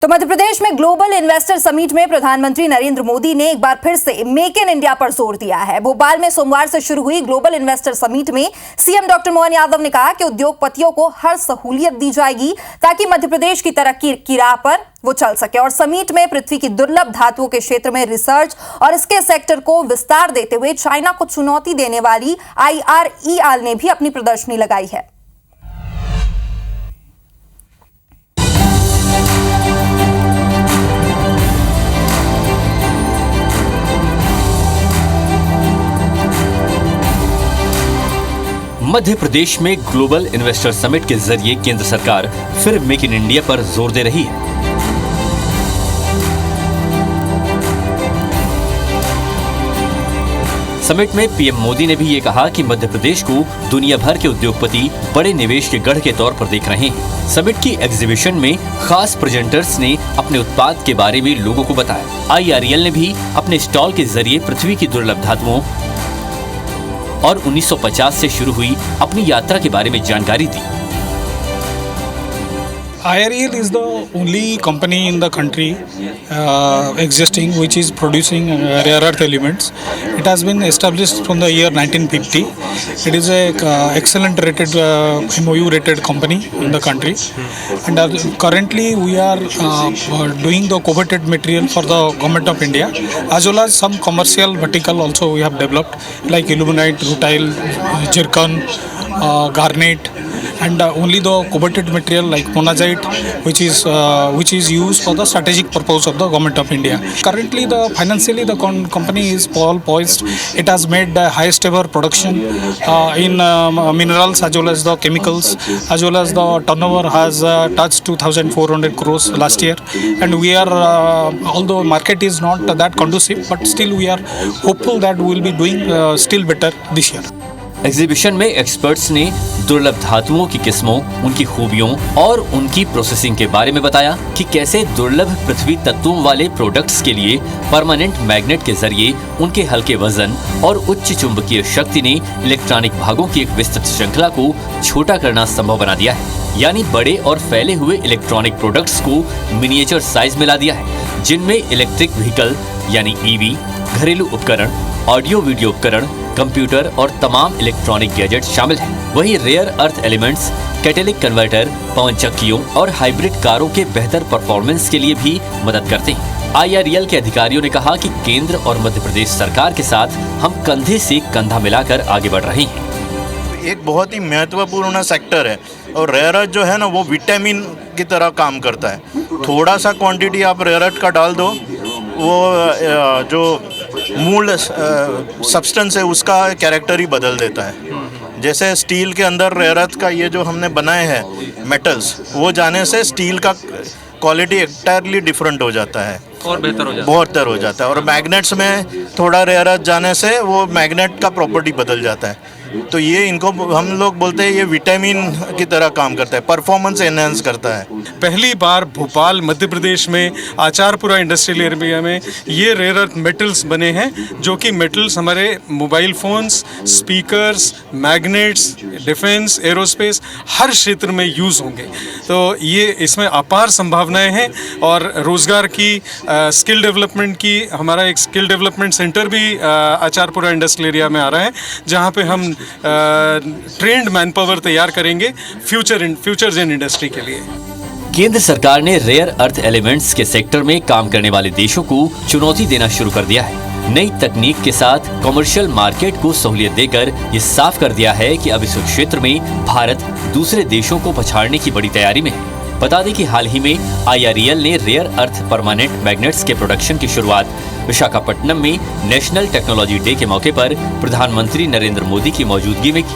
तो मध्य प्रदेश में global investor summit में प्रधानमंत्री नरेंद्र मोदी ने एक बार फिर से मेक इन इंडिया पर जोर दिया है। भोपाल में सोमवार से शुरू हुई ग्लोबल इन्वेस्टर समिट में सीएम डॉक्टर मोहन यादव ने कहा कि उद्योगपतियों को हर सहूलियत दी जाएगी ताकि मध्य प्रदेश की तरक्की की राह पर वो चल सके। और समिट में पृथ्वी की दुर्लभ धातुओं के क्षेत्र में रिसर्च और इसके सेक्टर को विस्तार देते हुए चाइना को चुनौती देने वाली IREL ने भी अपनी प्रदर्शनी लगाई है। मध्य प्रदेश में ग्लोबल इन्वेस्टर समिट के जरिए केंद्र सरकार फिर मेक इन इंडिया पर जोर दे रही है। समिट में पीएम मोदी ने भी ये कहा कि मध्य प्रदेश को दुनिया भर के उद्योगपति बड़े निवेश के गढ़ के तौर पर देख रहे हैं। समिट की एग्जीबिशन में खास प्रेजेंटर्स ने अपने उत्पाद के बारे में लोगों को बताया। IREL ने भी अपने स्टॉल के जरिए पृथ्वी की दुर्लभ धातुओं और 1950 से शुरू हुई अपनी यात्रा के बारे में जानकारी दी। IREL is the only company in the country existing which is producing rare earth elements. It has been established from the year 1950. It is a excellent rated MOU rated company in the country, and currently we are doing the coveted material for the government of India, as well as some commercial vertical also we have developed like illuminite, rutile, zircon, garnet, and only the coveted material like monazite, which is used for the strategic purpose of the government of India. Currently, financially the company is poised. It has made the highest ever production in minerals as well as the chemicals, as well as the turnover has touched 2,400 crores last year. And we are, although market is not that conducive, but still we are hopeful that we will be doing still better this year. Exhibition में experts ने दुर्लभ धातुओं की किस्मों, उनकी खूबियों और उनकी प्रोसेसिंग के बारे में बताया कि कैसे दुर्लभ पृथ्वी तत्वों वाले प्रोडक्ट्स के लिए परमानेंट मैग्नेट के जरिए उनके हल्के वजन और उच्च चुंबकीय शक्ति ने इलेक्ट्रॉनिक भागों की एक विस्तृत श्रृंखला को छोटा करना संभव बना दिया है। यानी बड़े और फैले हुए इलेक्ट्रॉनिक प्रोडक्ट्स को मिनिएचर साइज में ला दिया है, जिनमें इलेक्ट्रिक व्हीकल यानी EV, घरेलू उपकरण, ऑडियो वीडियो उपकरण, कंप्यूटर और तमाम इलेक्ट्रॉनिक गैजेट शामिल हैं। वहीं rare earth elements, catalytic converter, पवन चक्कियों और हाइब्रिड कारों के बेहतर परफॉर्मेंस के लिए भी मदद करते हैं। IREL के अधिकारियों ने कहा कि केंद्र और मध्य प्रदेश सरकार के साथ हम कंधे से कंधा मिलाकर आगे बढ़ रहे हैं। एक बहुत ही महत्वपूर्ण सेक्टर है और रेयर अर्थ जो है ना वो विटामिन की तरह काम करता है। थोड़ा सा क्वांटिटी आप रेयर अर्थ का डाल दो, वो जो मूल सब्सटेंस है उसका कैरेक्टर ही बदल देता है। जैसे स्टील के अंदर रेयर अर्थ का ये जो हमने बनाए हैं मेटल्स, वो जाने से स्टील का क्वालिटी एंटायरली डिफरेंट हो जाता है और बेहतर हो जाता है। और मैग्नेट्स में थोड़ा रेयर अर्थ जाने से वो मैग्नेट का प्रॉपर्टी बदल जाता है। तो ये इनको हम लोग बोलते हैं ये विटामिन की तरह काम करता है, परफॉर्मेंस एनहांस करता है। पहली बार भोपाल मध्य प्रदेश में आचारपुरा इंडस्ट्रियल एरिया में ये रेयर अर्थ मेटल्स बने हैं, जो कि मेटल्स हमारे mobile phones, speakers, magnets, defence, aerospace हर क्षेत्र में यूज़ होंगे। तो ये इसमें अपार संभावनाएं हैं और रोज़गार की, स्किल डेवलपमेंट की, हमारा एक स्किल डेवलपमेंट सेंटर भी आचारपुरा इंडस्ट्रियल एरिया में आ रहा है, जहाँ पे हम ट्रेंड मैन पावर तैयार करेंगे फ्यूचर जेन इंडस्ट्री के लिए। केंद्र सरकार ने रेयर अर्थ एलिमेंट्स के सेक्टर में काम करने वाले देशों को चुनौती देना शुरू कर दिया है। नई तकनीक के साथ कमर्शियल मार्केट को सहूलियत देकर ये साफ कर दिया है कि अब इस क्षेत्र में भारत दूसरे देशों को पछाड़ने की बड़ी तैयारी में है। बता दें कि हाल ही में IREL ने रेयर अर्थ परमानेंट मैग्नेट्स के प्रोडक्शन की शुरुआत विशाखापट्टनम में नेशनल टेक्नोलॉजी डे के मौके पर प्रधानमंत्री नरेंद्र मोदी की मौजूदगी में की।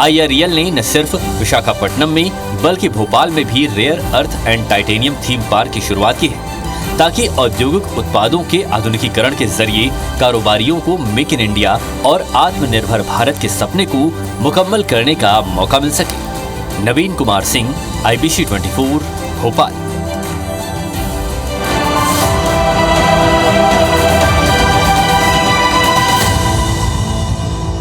IREL ने न सिर्फ विशाखापट्टनम में बल्कि भोपाल में भी rare earth and titanium theme park की शुरुआत की है, ताकि औद्योगिक उत्पादों के आधुनिकीकरण के जरिए कारोबारियों को मेक इन इंडिया और आत्मनिर्भर भारत के सपने को मुकम्मल करने का मौका मिल सके। नवीन कुमार सिंह, IBC 24, भोपाल।